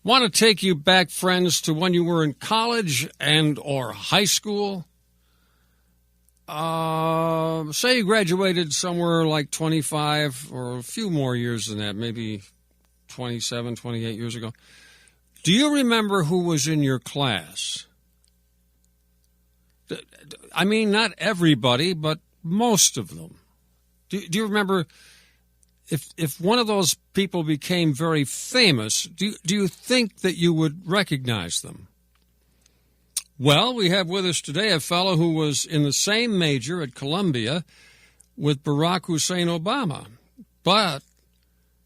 Want to take you back, friends, to when you were in college and or high school? Say you graduated somewhere like 25 or a few more years than that, maybe 27, 28 years ago. Do you remember who was in your class? I mean, not everybody, but most of them. Do you remember if one of those people became very famous, do you think that you would recognize them? Well, we have with us today a fellow who was in the same major at Columbia with Barack Hussein Obama. But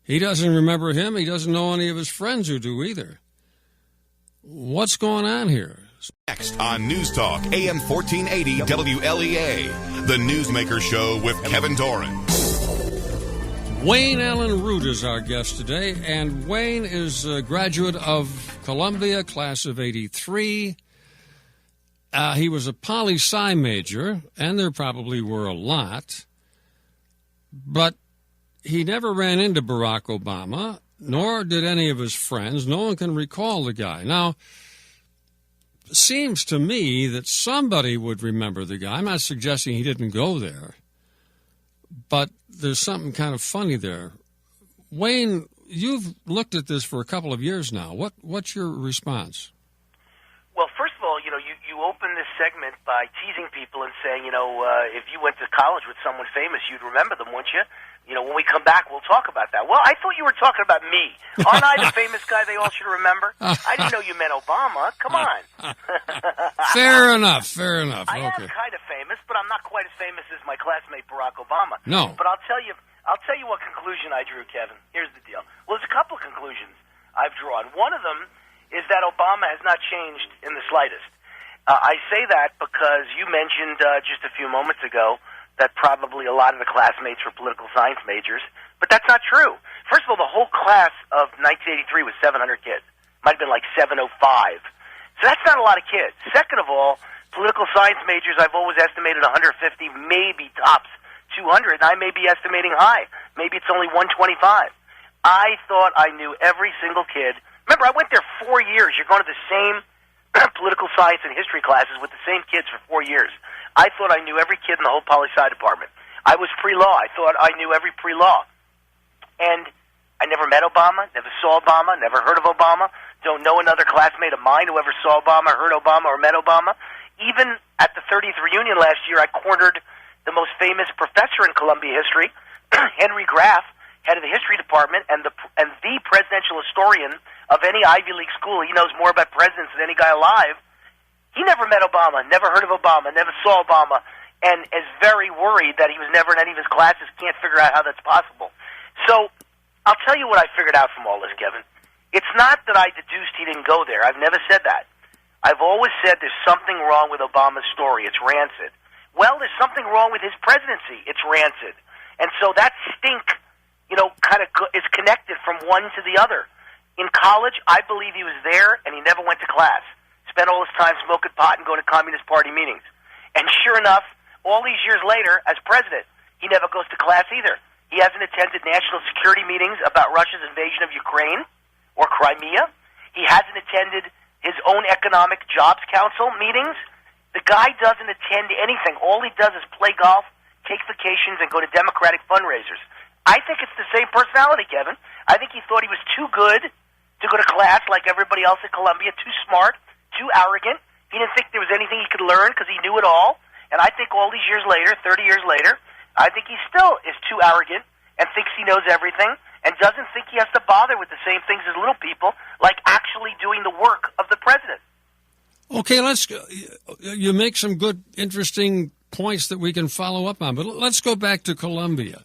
he doesn't remember him. He doesn't know any of his friends who do either. What's going on here? Next on News Talk, AM 1480 WLEA, the Newsmaker Show with Kevin Doran. Wayne Allen Root is our guest today, and Wayne is a graduate of Columbia, class of 83. He was a poli-sci major, and there probably were a lot, but he never ran into Barack Obama, nor did any of his friends. No one can recall the guy. Now, it seems to me that somebody would remember the guy. I'm not suggesting he didn't go there, but there's something kind of funny there. Wayne, you've looked at this for a couple of years now. What's your response? Well, first of all, you open this segment by teasing people and saying, if you went to college with someone famous, you'd remember them, wouldn't you? When we come back, we'll talk about that. Well, I thought you were talking about me. Aren't I the famous guy they all should remember? I didn't know you meant Obama. Come on. Fair enough. I am kind of famous, but I'm not quite as famous as my classmate Barack Obama. No. But I'll tell you what conclusion I drew, Kevin. Here's the deal. Well, there's a couple of conclusions I've drawn. One of them is that Obama has not changed in the slightest. I say that because you mentioned just a few moments ago that probably a lot of the classmates were political science majors, but that's not true. First of all, the whole class of 1983 was 700 kids. Might have been like 705. So that's not a lot of kids. Second of all, political science majors I've always estimated 150, maybe tops 200, and I may be estimating high. Maybe it's only 125. I thought I knew every single kid. Remember, I went there 4 years. You're going to the same political science and history classes with the same kids for 4 years. I thought I knew every kid in the whole poli-sci department. I was pre-law. I thought I knew every pre-law. And I never met Obama, never saw Obama, never heard of Obama, don't know another classmate of mine who ever saw Obama, heard Obama, or met Obama. Even at the 30th reunion last year, I cornered the most famous professor in Columbia history, Henry Graff, head of the history department, and the presidential historian of any Ivy League school. He knows more about presidents than any guy alive. He never met Obama, never heard of Obama, never saw Obama, and is very worried that he was never in any of his classes, can't figure out how that's possible. So I'll tell you what I figured out from all this, Kevin. It's not that I deduced he didn't go there. I've never said that. I've always said there's something wrong with Obama's story. It's rancid. Well, there's something wrong with his presidency. It's rancid. And so that stink, kind of is connected from one to the other. In college, I believe he was there and he never went to class. Spent all his time smoking pot and going to Communist Party meetings. And sure enough, all these years later, as president, he never goes to class either. He hasn't attended national security meetings about Russia's invasion of Ukraine or Crimea. He hasn't attended his own economic jobs council meetings. The guy doesn't attend anything. All he does is play golf, take vacations, and go to Democratic fundraisers. I think it's the same personality, Kevin. I think he thought he was too good to go to class like everybody else at Columbia, too smart, too arrogant. He didn't think there was anything he could learn because he knew it all. And I think all these years later, 30 years later, I think he still is too arrogant and thinks he knows everything and doesn't think he has to bother with the same things as little people, like actually doing the work of the president. Okay, you make some good, interesting points that we can follow up on, but let's go back to Columbia.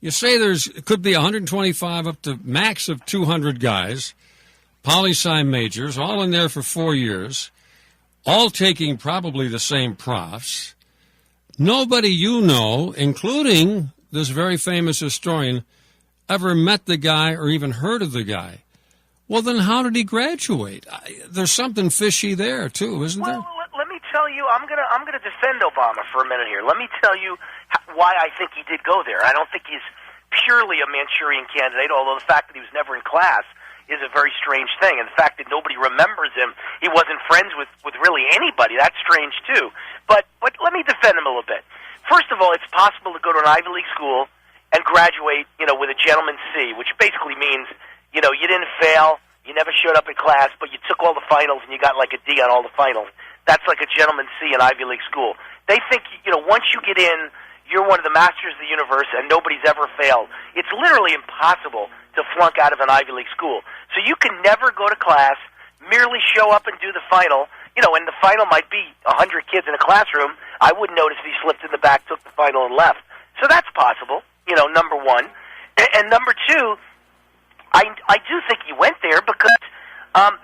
You say it could be 125 up to max of 200 guys, poli-sci majors, all in there for 4 years, all taking probably the same profs. Nobody you know, including this very famous historian, ever met the guy or even heard of the guy. Well, then how did he graduate? There's something fishy there, too, isn't there? Well, let me tell you, I'm gonna defend Obama for a minute here. Let me tell you why I think he did go there. I don't think he's purely a Manchurian candidate, although the fact that he was never in class is a very strange thing. And the fact that nobody remembers him, he wasn't friends with really anybody, that's strange too. But let me defend him a little bit. First of all, it's possible to go to an Ivy League school and graduate, with a gentleman's C, which basically means, you didn't fail, you never showed up in class, but you took all the finals and you got like a D on all the finals. That's like a gentleman's C in Ivy League school. They think, once you get in, you're one of the masters of the universe and nobody's ever failed. It's literally impossible to flunk out of an Ivy League school. So you can never go to class, merely show up and do the final, and the final might be 100 kids in a classroom. I wouldn't notice if he slipped in the back, took the final, and left. So that's possible, number one. And number two, I do think he went there because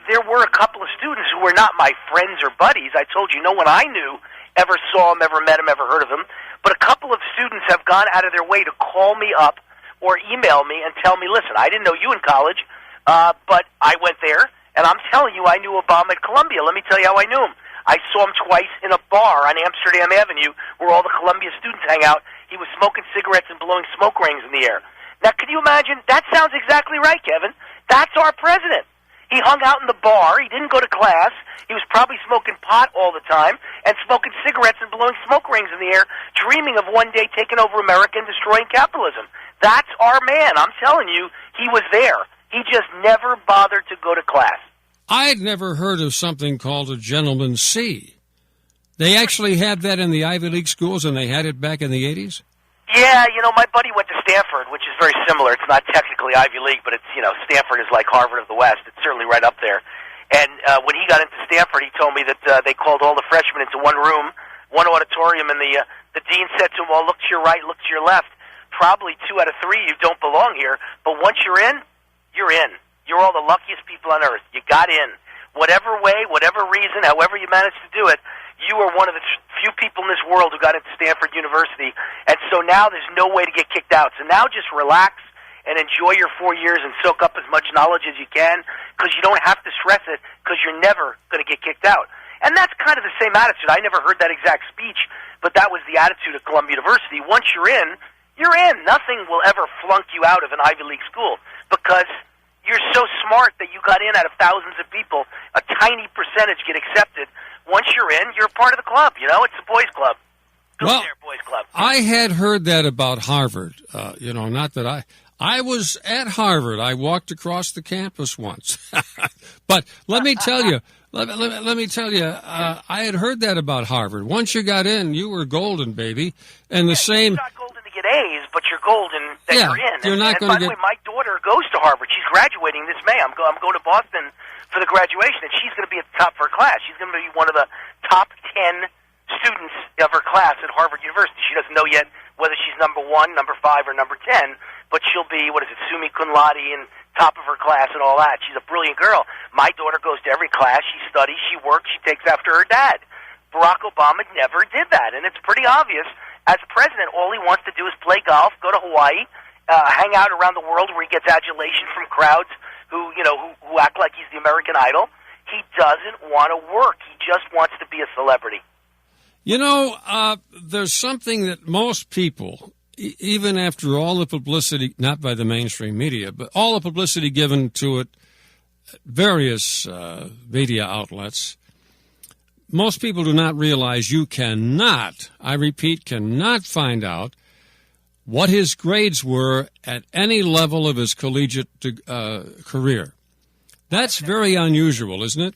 there were a couple of students who were not my friends or buddies. I told you, no one I knew ever saw him, ever met him, ever heard of him. But a couple of students have gone out of their way to call me up or email me and tell me, listen, I didn't know you in college, but I went there, and I'm telling you, I knew Obama at Columbia. Let me tell you how I knew him. I saw him twice in a bar on Amsterdam Avenue where all the Columbia students hang out. He was smoking cigarettes and blowing smoke rings in the air. Now, can you imagine? That sounds exactly right, Kevin. That's our president. He hung out in the bar. He didn't go to class. He was probably smoking pot all the time and smoking cigarettes and blowing smoke rings in the air, dreaming of one day taking over America and destroying capitalism. That's our man. I'm telling you, he was there. He just never bothered to go to class. I had never heard of something called a gentleman's C. They actually had that in the Ivy League schools, and they had it back in the 80s? Yeah, my buddy went to Stanford, which is very similar. It's not technically Ivy League, but it's, Stanford is like Harvard of the West. It's certainly right up there. And when he got into Stanford, he told me that they called all the freshmen into one room, one auditorium, and the dean said to him, well, look to your right, look to your left. Probably 2 out of 3 you don't belong here, but once you're in, you're in. You're all the luckiest people on earth. You got in. Whatever way, whatever reason, however you managed to do it, you are one of the few people in this world who got into Stanford University, and so now there's no way to get kicked out. So now just relax and enjoy your 4 years and soak up as much knowledge as you can, because you don't have to stress it, because you're never going to get kicked out. And that's kind of the same attitude. I never heard that exact speech, but that was the attitude of Columbia University. Once you're in, you're in. Nothing will ever flunk you out of an Ivy League school, because you're so smart that you got in out of thousands of people. A tiny percentage get accepted. Once you're in, you're part of the club. It's a boys' club. Go there, boys' club. I had heard that about Harvard. Not that I was at Harvard. I walked across the campus once. But let me tell you, I had heard that about Harvard. Once you got in, you were golden, baby. And the same. You're not golden to get A's, but you're golden that you're in. You're not going to get. By the way, my daughter goes to Harvard. She's graduating this May. I'm going to Boston for the graduation, and she's going to be at the top of her class. She's going to be one of the top 10 students of her class at Harvard University. She doesn't know yet whether she's number 1, number 5, or number 10, but she'll be, summa cum laude and top of her class and all that. She's a brilliant girl. My daughter goes to every class. She studies, she works, she takes after her dad. Barack Obama never did that, and it's pretty obvious. As president, all he wants to do is play golf, go to Hawaii, hang out around the world where he gets adulation from crowds who act like he's the American Idol. He doesn't want to work. He just wants to be a celebrity. There's something that most people, even after all the publicity, not by the mainstream media, but all the publicity given to it, various media outlets, most people do not realize you cannot, I repeat, cannot find out what his grades were at any level of his collegiate career. That's very unusual, isn't it?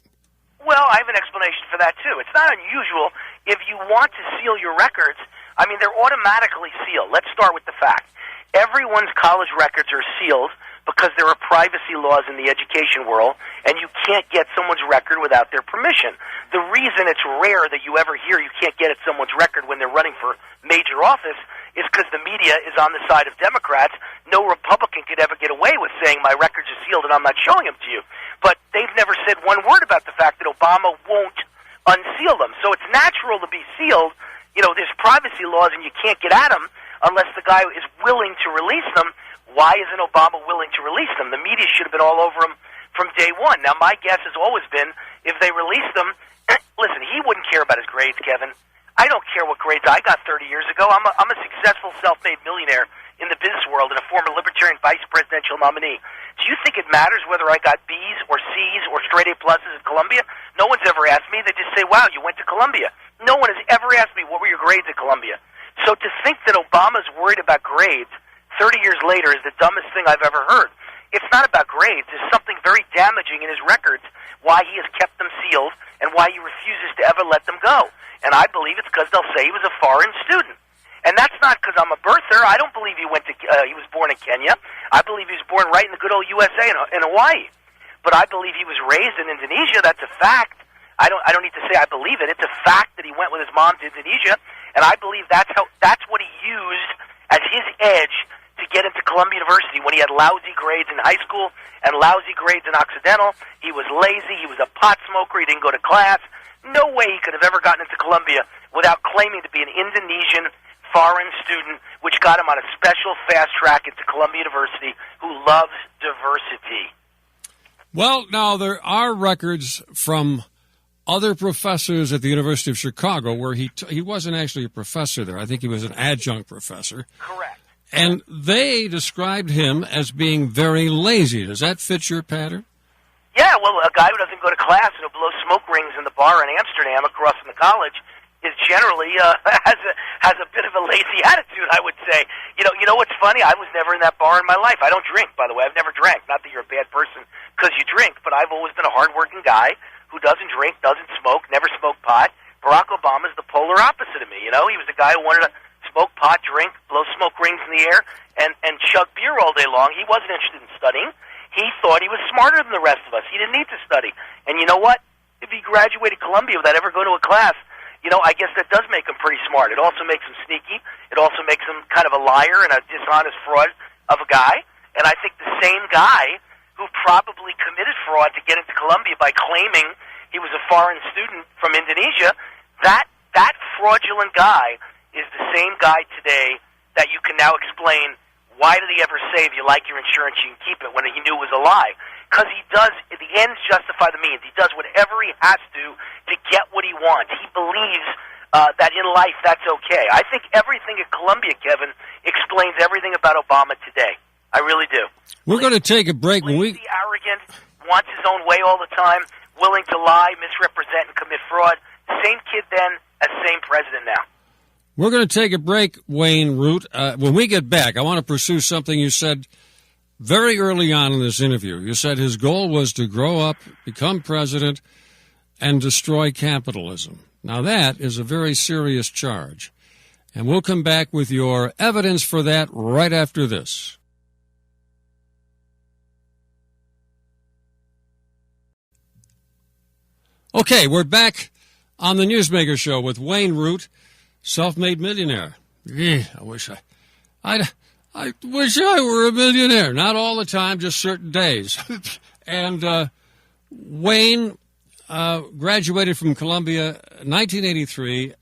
Well, I have an explanation for that, too. It's not unusual. If you want to seal your records, they're automatically sealed. Let's start with the fact. Everyone's college records are sealed because there are privacy laws in the education world, and you can't get someone's record without their permission. The reason it's rare that you ever hear you can't get at someone's record when they're running for major office is because the media is on the side of Democrats. No Republican could ever get away with saying my records are sealed and I'm not showing them to you. But they've never said one word about the fact that Obama won't unseal them. So it's natural to be sealed. There's privacy laws and you can't get at them unless the guy is willing to release them. Why isn't Obama willing to release them? The media should have been all over him from day one. Now, my guess has always been if they released them, listen, he wouldn't care about his grades, Kevin. I don't care what grades I got 30 years ago. I'm a successful self-made millionaire in the business world and a former Libertarian vice presidential nominee. Do you think it matters whether I got B's or C's or straight A pluses at Columbia? No one's ever asked me. They just say, wow, you went to Columbia. No one has ever asked me, what were your grades at Columbia? So to think that Obama's worried about grades 30 years later is the dumbest thing I've ever heard. It's not about grades. There's something very damaging in his records, why he has kept them sealed and why he refuses to ever let them go. And I believe it's because they'll say he was a foreign student. And that's not because I'm a birther. I don't believe he was born in Kenya. I believe he was born right in the good old USA in Hawaii. But I believe he was raised in Indonesia. That's a fact. I don't need to say I believe it. It's a fact that he went with his mom to Indonesia, and I believe that's what he used as his edge to get into Columbia University when he had lousy grades in high school and lousy grades in Occidental. He was lazy. He was a pot smoker. He didn't go to class. No way he could have ever gotten into Columbia without claiming to be an Indonesian foreign student, which got him on a special fast track into Columbia University, who loves diversity. Well, now, there are records from other professors at the University of Chicago where he wasn't actually a professor there. I think he was an adjunct professor. Correct. And they described him as being very lazy. Does that fit your pattern? Yeah, well, a guy who doesn't go to class and who blows smoke rings in the bar in Amsterdam across from the college is generally has a bit of a lazy attitude, I would say. You know what's funny? I was never in that bar in my life. I don't drink, by the way. I've never drank. Not that you're a bad person because you drink, but I've always been a hardworking guy who doesn't drink, doesn't smoke, never smoked pot. Barack Obama's the polar opposite of me. You know, he was the guy who wanted to smoke pot, drink, blow smoke rings in the air, and chug beer all day long. He wasn't interested in studying. He thought he was smarter than the rest of us. He didn't need to study. And you know what? If he graduated Columbia without ever going to a class, you know, I guess that does make him pretty smart. It also makes him sneaky. It also makes him kind of a liar and a dishonest fraud of a guy. And I think the same guy who probably committed fraud to get into Columbia by claiming he was a foreign student from Indonesia, that fraudulent guy is the same guy today that you can now explain, why did he ever say if you like your insurance you can keep it when he knew it was a lie? Because he does, the ends justify the means. He does whatever he has to get what he wants. He believes that in life that's okay. I think everything at Columbia, Kevin, explains everything about Obama today. I really do. We're going to take a break. Lazy, arrogant, wants his own way all the time, willing to lie, misrepresent, and commit fraud. Same kid then as same president now. We're going to take a break, Wayne Root. When we get back, I want to pursue something you said very early on in this interview. You said his goal was to grow up, become president, and destroy capitalism. Now, that is a very serious charge. And we'll come back with your evidence for that right after this. Okay, we're back on the Newsmaker Show with Wayne Root, self-made millionaire. I wish I wish I were a millionaire. Not all the time, just certain days. And Wayne graduated from Columbia in 1983.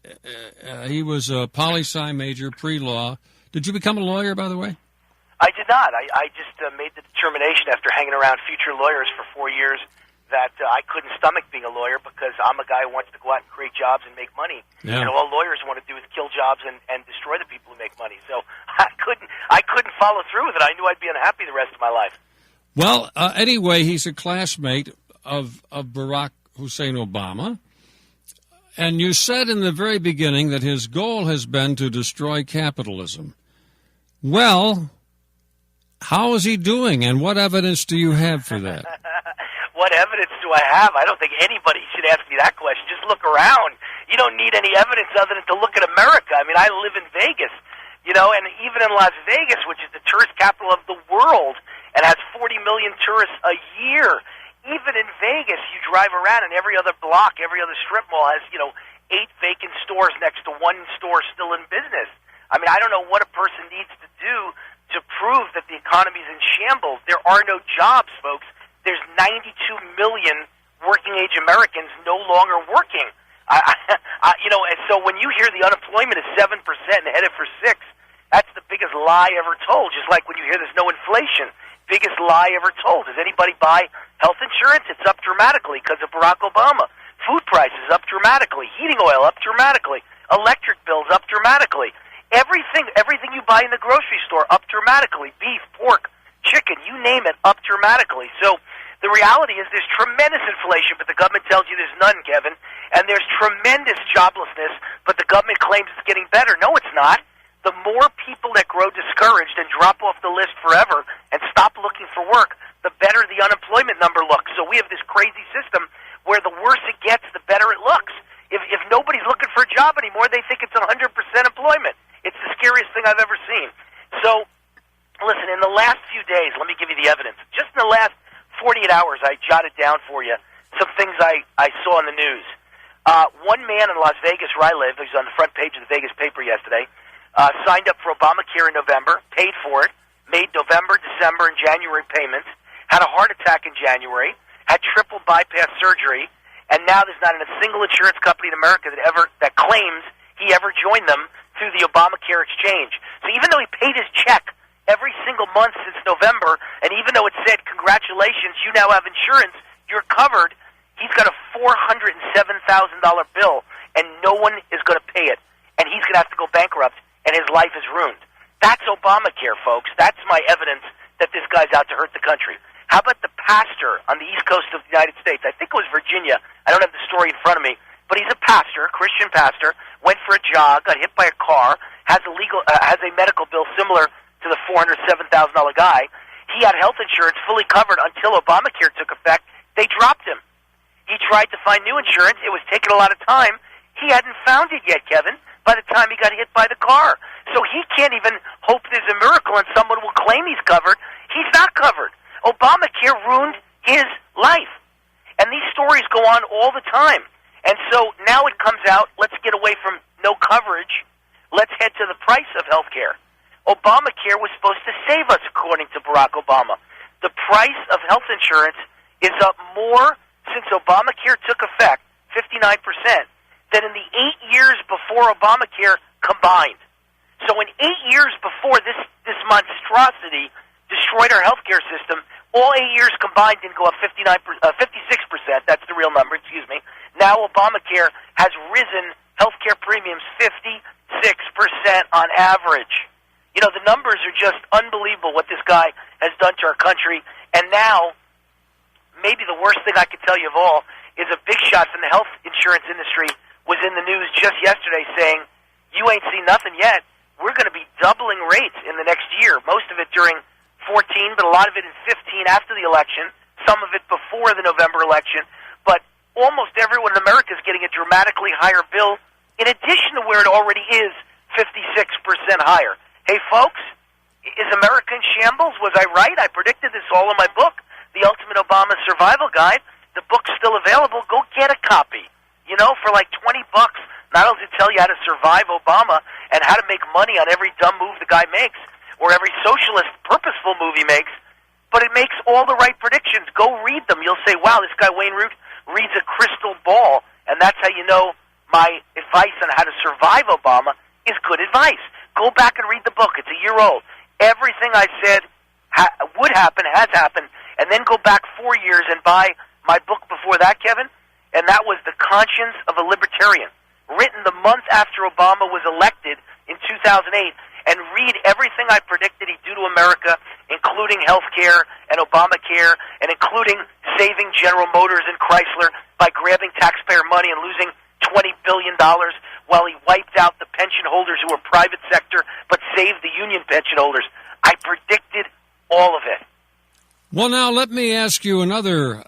He was a poli-sci major, pre-law. Did you become a lawyer, by the way? I did not. I just made the determination after hanging around future lawyers for 4 years that I couldn't stomach being a lawyer because I'm a guy who wants to go out and create jobs and make money. Yeah. And all lawyers want to do is kill jobs and destroy the people who make money. So I couldn't follow through with it. I knew I'd be unhappy the rest of my life. Well, anyway, he's a classmate of Barack Hussein Obama. And you said in the very beginning that his goal has been to destroy capitalism. Well, how is he doing, and what evidence do you have for that? What evidence do I have? I don't think anybody should ask me that question. Just look around. You don't need any evidence other than to look at America. I mean, I live in Vegas, you know, and even in Las Vegas, which is the tourist capital of the world and has 40 million tourists a year, even in Vegas, you drive around and every other block, every other strip mall has, 8 vacant stores next to one store still in business. I mean, I don't know what a person needs to do to prove that the economy is in shambles. There are no jobs, folks. There's 92 million working-age Americans no longer working. And so when you hear the unemployment is 7% and headed for 6%, that's the biggest lie ever told. Just like when you hear there's no inflation, biggest lie ever told. Does anybody buy health insurance? It's up dramatically because of Barack Obama. Food prices up dramatically. Heating oil up dramatically. Electric bills up dramatically. Everything you buy in the grocery store up dramatically. Beef, pork, chicken, you name it, up dramatically. So the reality is there's tremendous inflation, but the government tells you there's none, Kevin. And there's tremendous joblessness, but the government claims it's getting better. No, it's not. The more people that grow discouraged and drop off the list forever and stop looking for work, the better the unemployment number looks. So we have this crazy system where the worse it gets, the better it looks. If nobody's looking for a job anymore, they think it's 100% employment. It's the scariest thing I've ever seen. So, listen, in the last few days, let me give you the evidence. Just in the last 48 hours, I jotted down for you some things I saw in the news. One man in Las Vegas, where I live, who's on the front page of the Vegas paper yesterday, signed up for Obamacare in November, paid for it, made November, December, and January payments, had a heart attack in January, had triple bypass surgery, and now there's not a single insurance company in America that claims he ever joined them through the Obamacare exchange. So even though he paid his check every single month since November, and even though it said, congratulations, you now have insurance, you're covered, he's got a $407,000 bill, and no one is going to pay it. And he's going to have to go bankrupt, and his life is ruined. That's Obamacare, folks. That's my evidence that this guy's out to hurt the country. How about the pastor on the East Coast of the United States? I think it was Virginia. I don't have the story in front of me. But he's a pastor, a Christian pastor, went for a jog, got hit by a car, has a medical bill similar to the $407,000 guy. He had health insurance fully covered until Obamacare took effect. They dropped him. He tried to find new insurance. It was taking a lot of time. He hadn't found it yet, Kevin, by the time he got hit by the car. So he can't even hope there's a miracle and someone will claim he's covered. He's not covered. Obamacare ruined his life. And these stories go on all the time. And so now it comes out, let's get away from no coverage. Let's head to the price of health care. Obamacare was supposed to save us, according to Barack Obama. The price of health insurance is up more since Obamacare took effect, 59%, than in the 8 years before Obamacare combined. So in 8 years before this monstrosity destroyed our health care system, all 8 years combined didn't go up 56%. That's the real number, excuse me. Now Obamacare has risen health care premiums 56% on average. You know, the numbers are just unbelievable what this guy has done to our country. And now, maybe the worst thing I could tell you of all is a big shot from the health insurance industry was in the news just yesterday saying, you ain't seen nothing yet. We're going to be doubling rates in the next year, most of it during 14, but a lot of it in 15 after the election, some of it before the November election. But almost everyone in America is getting a dramatically higher bill in addition to where it already is 56% higher. Hey, folks, is America in shambles? Was I right? I predicted this all in my book, The Ultimate Obama Survival Guide. The book's still available. Go get a copy. You know, for like $20, not only to tell you how to survive Obama and how to make money on every dumb move the guy makes or every socialist purposeful move he makes, but it makes all the right predictions. Go read them. You'll say, wow, this guy Wayne Root reads a crystal ball, and that's how you know my advice on how to survive Obama is good advice. Go back and read the book. It's a year old. Everything I said would happen has happened, and then go back 4 years and buy my book before that, Kevin, and that was The Conscience of a Libertarian, written the month after Obama was elected in 2008, and read everything I predicted he'd do to America, including health care and Obamacare, and including saving General Motors and Chrysler by grabbing taxpayer money and losing $20 billion while he wiped out the pension holders who were private sector but saved the union pension holders. I predicted all of it. Well, now let me ask you another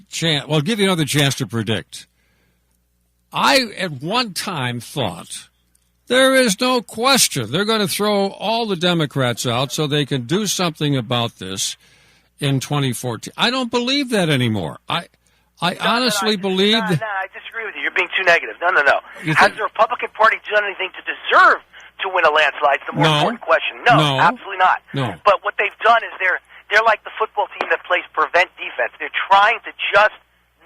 chance. Well, give you another chance to predict. I, at one time, thought there is no question they're going to throw all the Democrats out so they can do something about this in 2014. I don't believe that anymore. I honestly believe that... No, I disagree with you. You're being too negative. No. Has the Republican Party done anything to deserve to win a landslide? It's the more important question. No, absolutely not. No. But what they've done is they're like the football team that plays prevent defense. They're trying to just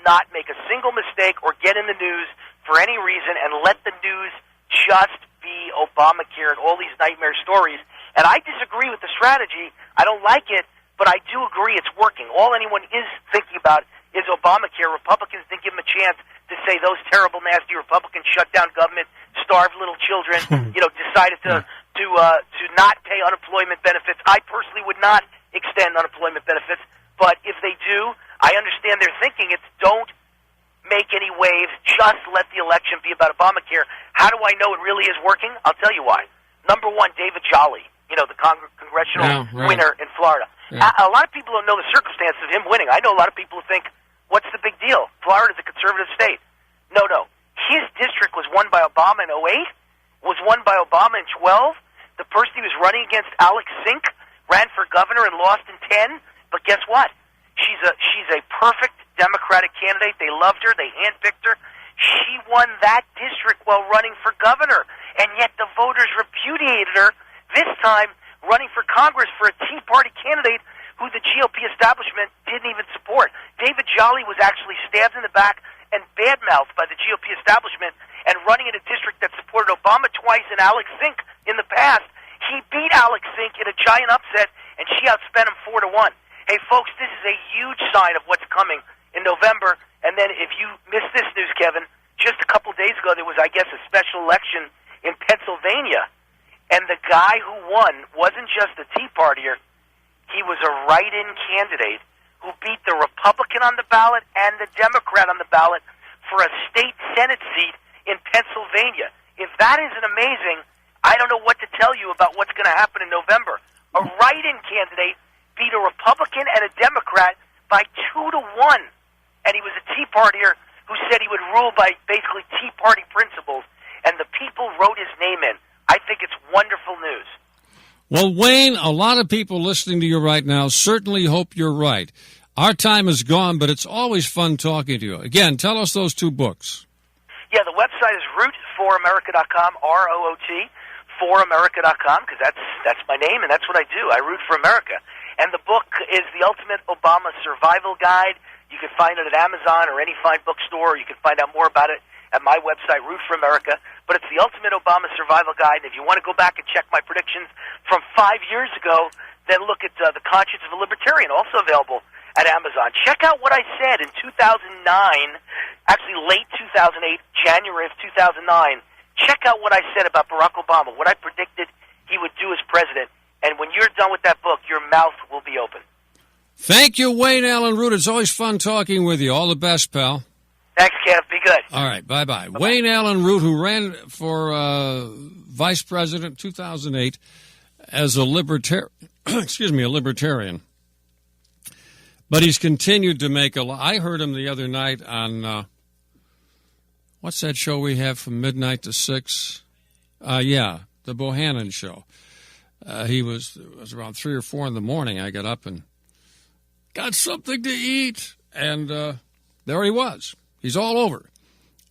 not make a single mistake or get in the news for any reason and let the news just be Obamacare and all these nightmare stories. And I disagree with the strategy. I don't like it, but I do agree it's working. All anyone is thinking about is Obamacare. Republicans didn't give them a chance to say those terrible, nasty Republicans shut down government, starved little children, decided to not pay unemployment benefits. I personally would not extend unemployment benefits, but if they do, I understand their thinking. It's don't make any waves, just let the election be about Obamacare. How do I know it really is working? I'll tell you why. Number one, David Jolly, the congressional winner in Florida. Yeah. A lot of people don't know the circumstances of him winning. I know a lot of people who think, what's the big deal? Florida's a conservative state. No. His district was won by Obama in 2008, was won by Obama in 2012. The person he was running against, Alex Sink, ran for governor and lost in 2010. But guess what? She's a perfect Democratic candidate. They loved her. They handpicked her. She won that district while running for governor, and yet the voters repudiated her this time running for Congress for a Tea Party candidate who the GOP establishment didn't even support. David Jolly was actually stabbed in the back and badmouthed by the GOP establishment, and running in a district that supported Obama twice and Alex Sink in the past. He beat Alex Sink in a giant upset, and she outspent him 4-1. Hey, folks, this is a huge sign of what's coming in November. And then if you missed this news, Kevin, just a couple days ago there was, I guess, a special election in Pennsylvania. And the guy who won wasn't just a Tea Partier. He was a write-in candidate who beat the Republican on the ballot and the Democrat on the ballot for a state Senate seat in Pennsylvania. If that isn't amazing, I don't know what to tell you about what's going to happen in November. A write-in candidate beat a Republican and a Democrat by 2-1. And he was a Tea Partier who said he would rule by basically Tea Party principles. And the people wrote his name in. I think it's wonderful news. Well, Wayne, a lot of people listening to you right now certainly hope you're right. Our time is gone, but it's always fun talking to you. Again, tell us those two books. Yeah, the website is rootforamerica.com, ROOT, foramerica.com, because that's my name and that's what I do. I root for America. And the book is The Ultimate Obama Survival Guide. You can find it at Amazon or any fine bookstore. You can find out more about it at my website, Root for America. But it's The Ultimate Obama Survival Guide. And if you want to go back and check my predictions from 5 years ago, then look at The Conscience of a Libertarian, also available at Amazon. Check out what I said in 2009, actually late 2008, January of 2009. Check out what I said about Barack Obama, what I predicted he would do as president. And when you're done with that book, your mouth will be open. Thank you, Wayne Allen Root. It's always fun talking with you. All the best, pal. Thanks, Kev. Be good. All right. Bye-bye. Wayne Allen Root, who ran for vice president in 2008 as a libertarian. A libertarian. But he's continued to make a lot. I heard him the other night on, what's that show we have from midnight to 6? The Bohannon Show. It was around 3 or 4 in the morning. I got up and got something to eat. And there he was. He's all over.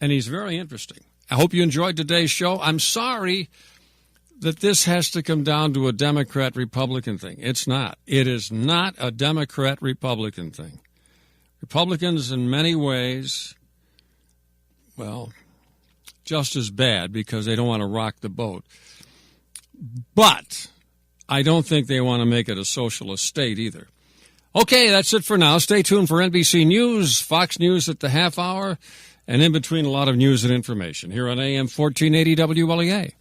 And he's very interesting. I hope you enjoyed today's show. I'm sorry that this has to come down to a Democrat-Republican thing. It's not. It is not a Democrat-Republican thing. Republicans, in many ways, well, just as bad because they don't want to rock the boat. But I don't think they want to make it a socialist state either. Okay, that's it for now. Stay tuned for NBC News, Fox News at the half hour, and in between a lot of news and information here on AM 1480 WLEA.